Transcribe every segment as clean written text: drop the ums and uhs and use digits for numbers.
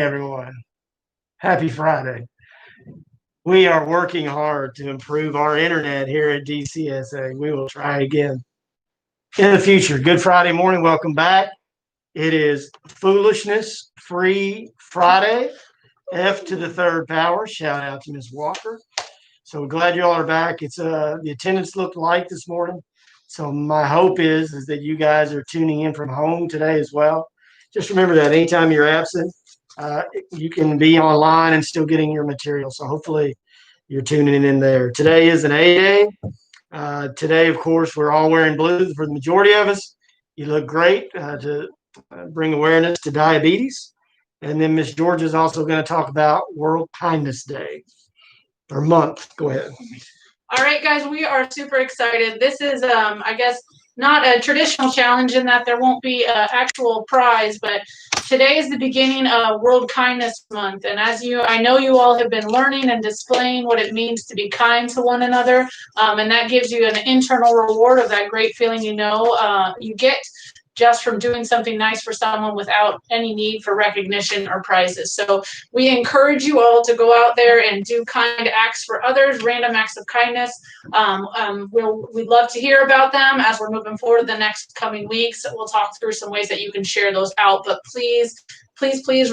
everyone. Happy Friday. We are working hard to improve our internet here at DCSA. We will try again in the future. Good Friday morning. Welcome back. It is Foolishness Free Friday. F to the third power. Shout out to Ms. Walker. So glad you all are back. It's the attendance looked light this morning. So my hope is that you guys are tuning in from home today as well. Just remember that anytime you're absent, you can be online and still getting your material. So hopefully you're tuning in there. Today is an A day. Today, of course, we're all wearing blue for the majority of us. You look great to bring awareness to diabetes. And then Miss Georgia is also going to talk about World Kindness Day or month. Go ahead. All right, guys, we are super excited. This is, I guess, not a traditional challenge in that there won't be an actual prize, but today is the beginning of World Kindness Month. And I know you all have been learning and displaying what it means to be kind to one another. And that gives you an internal reward of that great feeling you get just from doing something nice for someone without any need for recognition or prizes. So we encourage you all to go out there and do kind acts for others, random acts of kindness. We'd love to hear about them as we're moving forward the next coming weeks. We'll talk through some ways that you can share those out, but please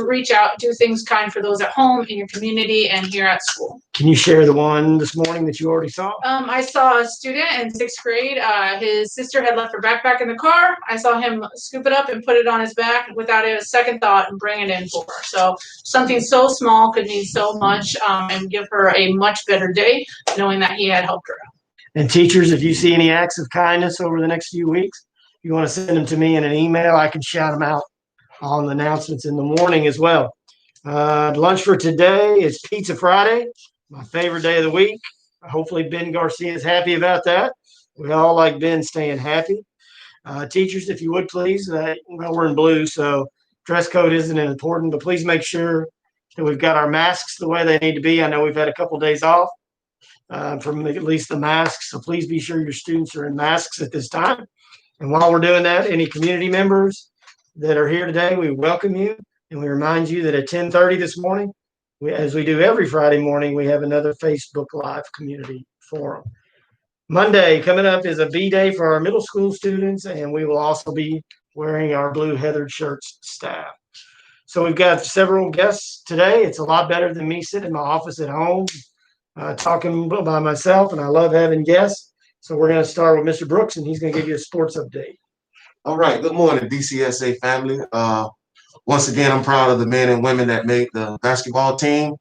reach out, do things kind for those at home, in your community, and here at school. Can you share the one this morning that you already saw? I saw a student in 6th grade. His sister had left her backpack in the car. I saw him scoop it up and put it on his back without a second thought and bring it in for her. So something so small could mean so much and give her a much better day knowing that he had helped her out. And teachers, if you see any acts of kindness over the next few weeks, you want to send them to me in an email, I can shout them out on the announcements in the morning as well. Lunch for today is Pizza Friday, my favorite day of the week. Hopefully Ben Garcia is happy about that. We all like Ben staying happy. Teachers, if you would please, we're in blue, so dress code isn't important, but please make sure that we've got our masks the way they need to be. I know we've had a couple days off from at least the masks, so please be sure your students are in masks at this time. And while we're doing that, any community members that are here today, we welcome you, and we remind you that at 10:30 this morning, as we do every Friday morning, we have another Facebook Live community forum. Monday coming up is a B day for our middle school students, and we will also be wearing our blue heathered shirts staff. So we've got several guests today. It's a lot better than me sitting in my office at home talking by myself, and I love having guests. So we're going to start with Mr. Brooks, and he's going to give you a sports update. All right. Good morning, DCSA family. Once again, I'm proud of the men and women that made the basketball team.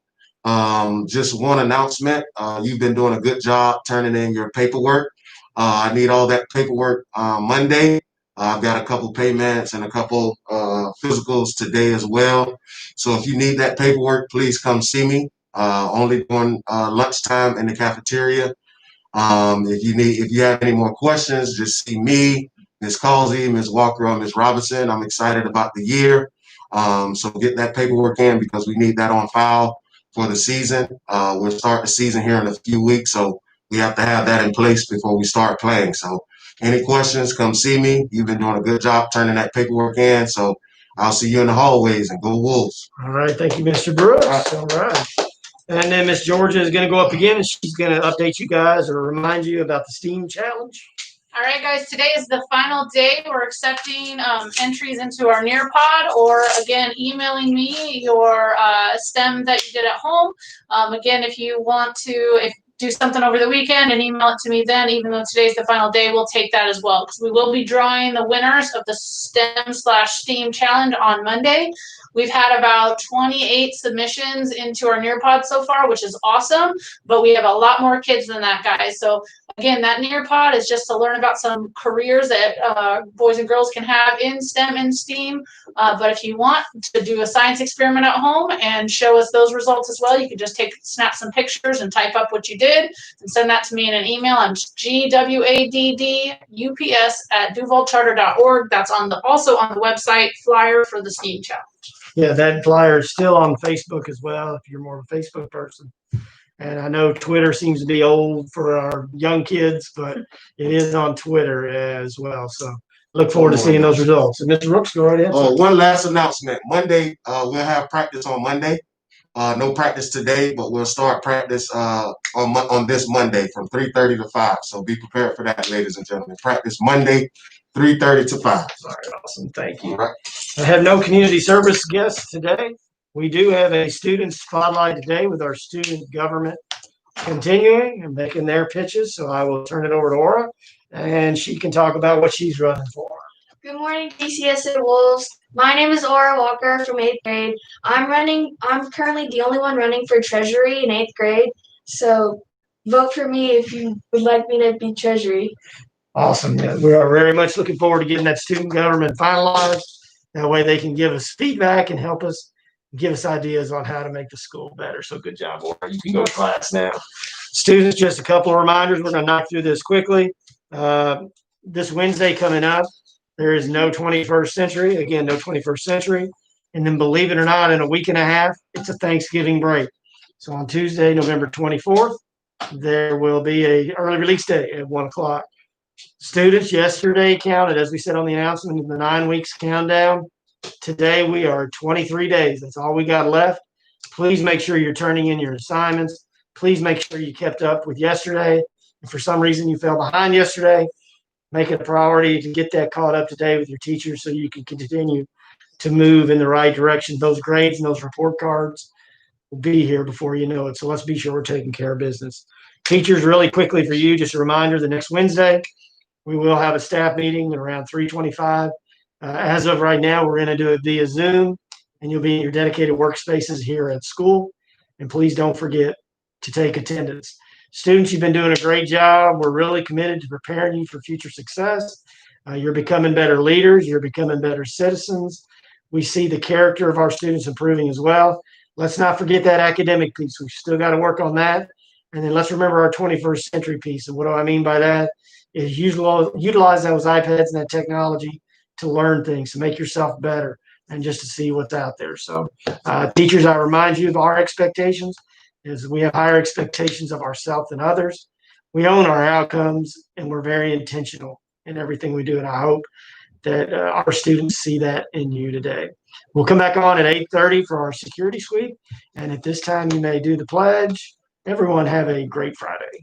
Just one announcement. You've been doing a good job turning in your paperwork. I need all that paperwork Monday. I've got a couple payments and a couple physicals today as well. So if you need that paperwork, please come see me. Only during lunchtime in the cafeteria. If you have any more questions, just see me, Ms. Causey, Ms. Walker, or Ms. Robinson. I'm excited about the year. So get that paperwork in because we need that on file for the season. We'll start the season here in a few weeks, so we have to have that in place before we start playing. So any questions, come see me. You've been doing a good job turning that paperwork in, so I'll see you in the hallways, and go Wolves. All right. Thank you, Mr. Brooks. All right. And then Miss Georgia is going to go up again, and she's going to update you guys or remind you about the STEAM challenge. All right, guys, today is the final day. We're accepting entries into our Nearpod, or again, emailing me your STEM that you did at home. Again, if you want to do something over the weekend and email it to me then, even though today's the final day, we'll take that as well. Because we will be drawing the winners of the STEM/STEAM challenge on Monday. We've had about 28 submissions into our Nearpod so far, which is awesome, but we have a lot more kids than that, guys. So again, that Nearpod is just to learn about some careers that boys and girls can have in STEM and STEAM. But if you want to do a science experiment at home and show us those results as well, you can just snap some pictures and type up what you did and send that to me in an email. I'm GWADDUPS@duvalcharter.org. That's also on the website flyer for the STEAM challenge. Yeah, that flyer is still on Facebook as well if you're more of a Facebook person. And I know Twitter seems to be old for our young kids, but it is on Twitter as well. So Look forward to seeing those results. And Mr. Brooks, go right ahead. One last announcement. Monday, we'll have practice on Monday. No practice today, but we'll start practice on this Monday from 3:30 to 5. So be prepared for that, ladies and gentlemen. Practice Monday, 3:30 to 5. All right, awesome. Thank you. All right. I have no community service guests today. We do have a student spotlight today with our student government continuing and making their pitches. So I will turn it over to Aura, and she can talk about what she's running for. Good morning, DCSA Wolves. My name is Aura Walker from 8th grade. I'm currently the only one running for Treasury in 8th grade. So vote for me if you would like me to be Treasury. Awesome. Yeah, we are very much looking forward to getting that student government finalized. That way they can give us feedback and help us give us ideas on how to make the school better. So good job, Aura. You can go to class now. Students, just a couple of reminders. We're going to knock through this quickly. This Wednesday coming up, there is no 21st century. Again, no 21st century. And then believe it or not, in a week and a half, it's a Thanksgiving break. So on Tuesday, November 24th, there will be a early release day at 1 o'clock. Students yesterday counted, as we said on the announcement, in the 9 weeks countdown. Today we are 23 days. That's all we got left. Please make sure you're turning in your assignments. Please make sure you kept up with yesterday. If for some reason you fell behind yesterday, make it a priority to get that caught up today with your teachers so you can continue to move in the right direction. Those grades and those report cards will be here before you know it. So let's be sure we're taking care of business. Teachers, really quickly for you, just a reminder, the next Wednesday, we will have a staff meeting at around 3:25. As of right now, we're going to do it via Zoom, and you'll be in your dedicated workspaces here at school. And please don't forget to take attendance. Students, you've been doing a great job. We're really committed to preparing you for future success. You're becoming better leaders. You're becoming better citizens. We see the character of our students improving as well. Let's not forget that academic piece. We've still got to work on that. And then let's remember our 21st century piece. And what do I mean by that? Is utilize those iPads and that technology to learn things, to make yourself better, and just to see what's out there. So teachers, I remind you of our expectations is we have higher expectations of ourselves than others. We own our outcomes, and we're very intentional in everything we do. And I hope that our students see that in you today. We'll come back on at 8:30 for our security sweep. And at this time, you may do the pledge. Everyone have a great Friday.